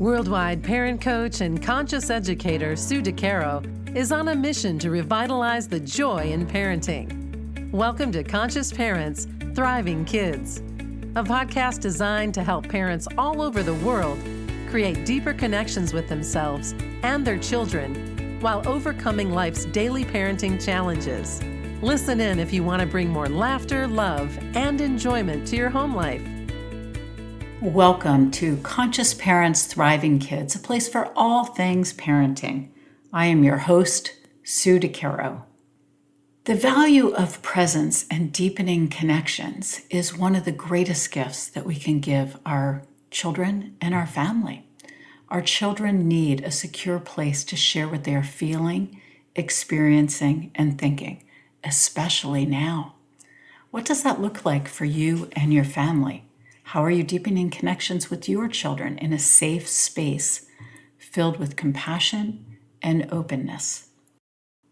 Worldwide parent coach and conscious educator Sue DeCaro is on a mission to revitalize the joy in parenting. Welcome to Conscious Parents, Thriving Kids, a podcast designed to help parents all over the world create deeper connections with themselves and their children while overcoming life's daily parenting challenges. Listen in if you want to bring more laughter, love, and enjoyment to your home life. Welcome to Conscious Parents, Thriving Kids, a place for all things parenting. I am your host, Sue DeCaro. The value of presence and deepening connections is one of the greatest gifts that we can give our children and our family. Our children need a secure place to share what they are feeling, experiencing, and thinking, especially now. What does that look like for you and your family? How are you deepening connections with your children in a safe space filled with compassion and openness?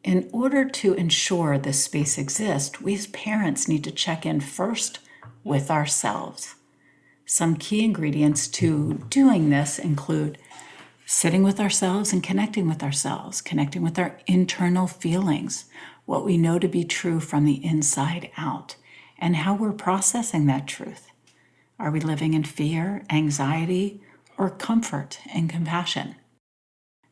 In order to ensure this space exists, we as parents need to check in first with ourselves. Some key ingredients to doing this include sitting with ourselves and connecting with ourselves, connecting with our internal feelings, what we know to be true from the inside out, and how we're processing that truth. Are we living in fear, anxiety, or comfort and compassion?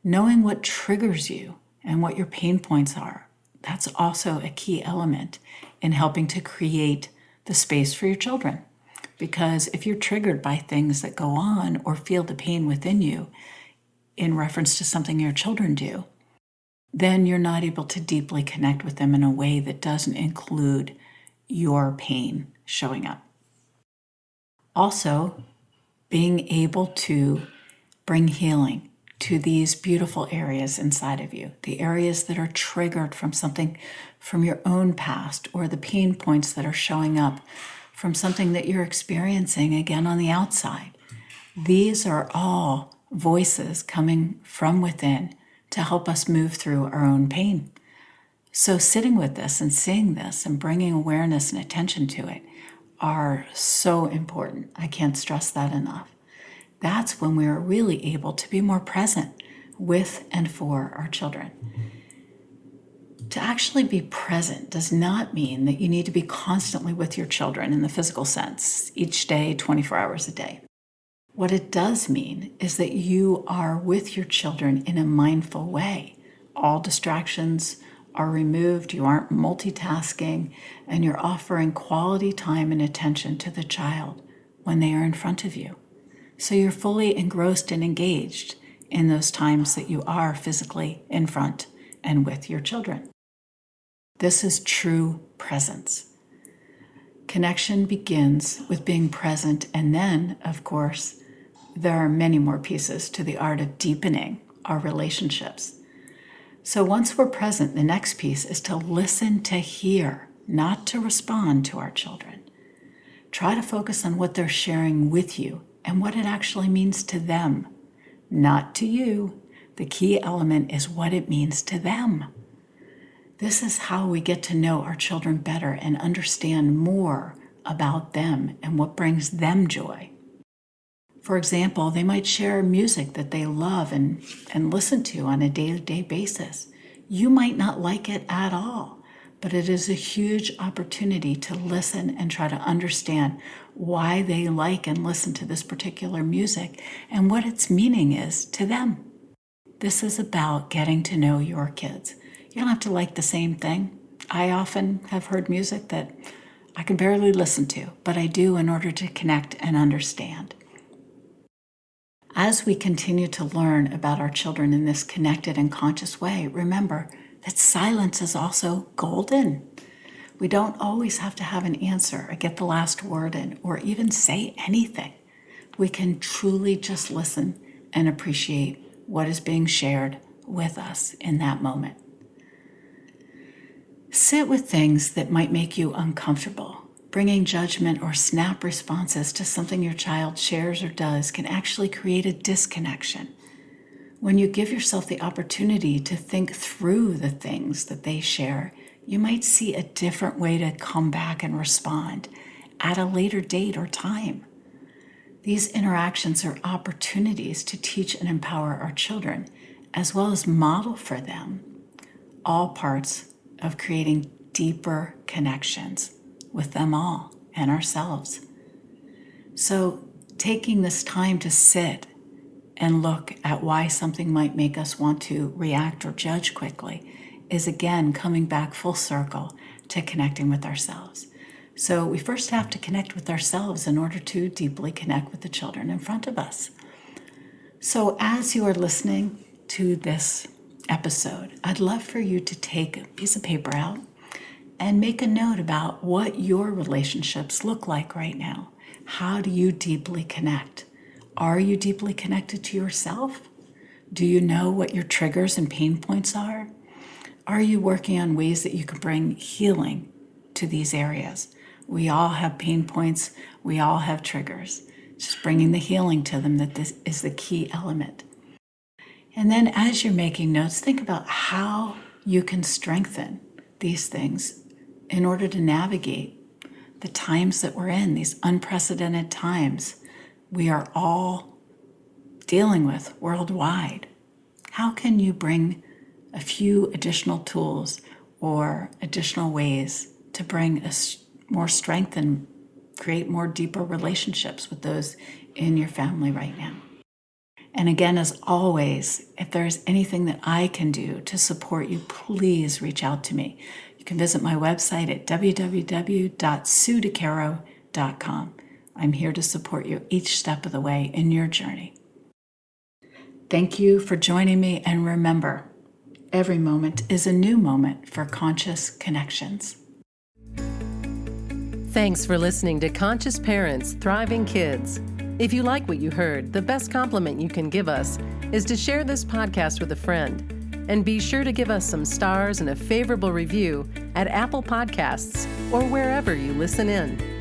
Knowing what triggers you and what your pain points are, that's also a key element in helping to create the space for your children. Because if you're triggered by things that go on or feel the pain within you in reference to something your children do, then you're not able to deeply connect with them in a way that doesn't include your pain showing up. Also, being able to bring healing to these beautiful areas inside of you, the areas that are triggered from something from your own past or the pain points that are showing up from something that you're experiencing again on the outside. These are all voices coming from within to help us move through our own pain. So sitting with this and seeing this and bringing awareness and attention to it are so important. I can't stress that enough. That's when we are really able to be more present with and for our children. To actually be present does not mean that you need to be constantly with your children in the physical sense, each day, 24 hours a day. What it does mean is that you are with your children in a mindful way. All distractions are removed, you aren't multitasking, and you're offering quality time and attention to the child when they are in front of you. So you're fully engrossed and engaged in those times that you are physically in front and with your children. This is true presence. Connection begins with being present, and then, of course, there are many more pieces to the art of deepening our relationships. So once we're present, the next piece is to listen to hear, not to respond to our children. Try to focus on what they're sharing with you and what it actually means to them, not to you. The key element is what it means to them. This is how we get to know our children better and understand more about them and what brings them joy. For example, they might share music that they love and listen to on a day-to-day basis. You might not like it at all, but it is a huge opportunity to listen and try to understand why they like and listen to this particular music and what its meaning is to them. This is about getting to know your kids. You don't have to like the same thing. I often have heard music that I can barely listen to, but I do in order to connect and understand. As we continue to learn about our children in this connected and conscious way, remember that silence is also golden. We don't always have to have an answer or get the last word in or even say anything. We can truly just listen and appreciate what is being shared with us in that moment. Sit with things that might make you uncomfortable. Bringing judgment or snap responses to something your child shares or does can actually create a disconnection. When you give yourself the opportunity to think through the things that they share, you might see a different way to come back and respond at a later date or time. These interactions are opportunities to teach and empower our children, as well as model for them all parts of creating deeper connections with them all and ourselves. So taking this time to sit and look at why something might make us want to react or judge quickly is again coming back full circle to connecting with ourselves. So we first have to connect with ourselves in order to deeply connect with the children in front of us. So as you are listening to this episode, I'd love for you to take a piece of paper out and make a note about what your relationships look like right now. How do you deeply connect? Are you deeply connected to yourself? Do you know what your triggers and pain points are? Are you working on ways that you can bring healing to these areas? We all have pain points. We all have triggers. Just bringing the healing to them, that this is the key element. And then as you're making notes, think about how you can strengthen these things in order to navigate the times that we're in, these unprecedented times we are all dealing with worldwide. How can you bring a few additional tools or additional ways to bring more strength and create more deeper relationships with those in your family right now? And again, as always, if there's anything that I can do to support you, please reach out to me. You can visit my website at www.suedecaro.com. I'm here to support you each step of the way in your journey. Thank you for joining me, and remember, every moment is a new moment for conscious connections. Thanks for listening to Conscious Parents, Thriving Kids. If you like what you heard, the best compliment you can give us is to share this podcast with a friend. And be sure to give us some stars and a favorable review at Apple Podcasts or wherever you listen in.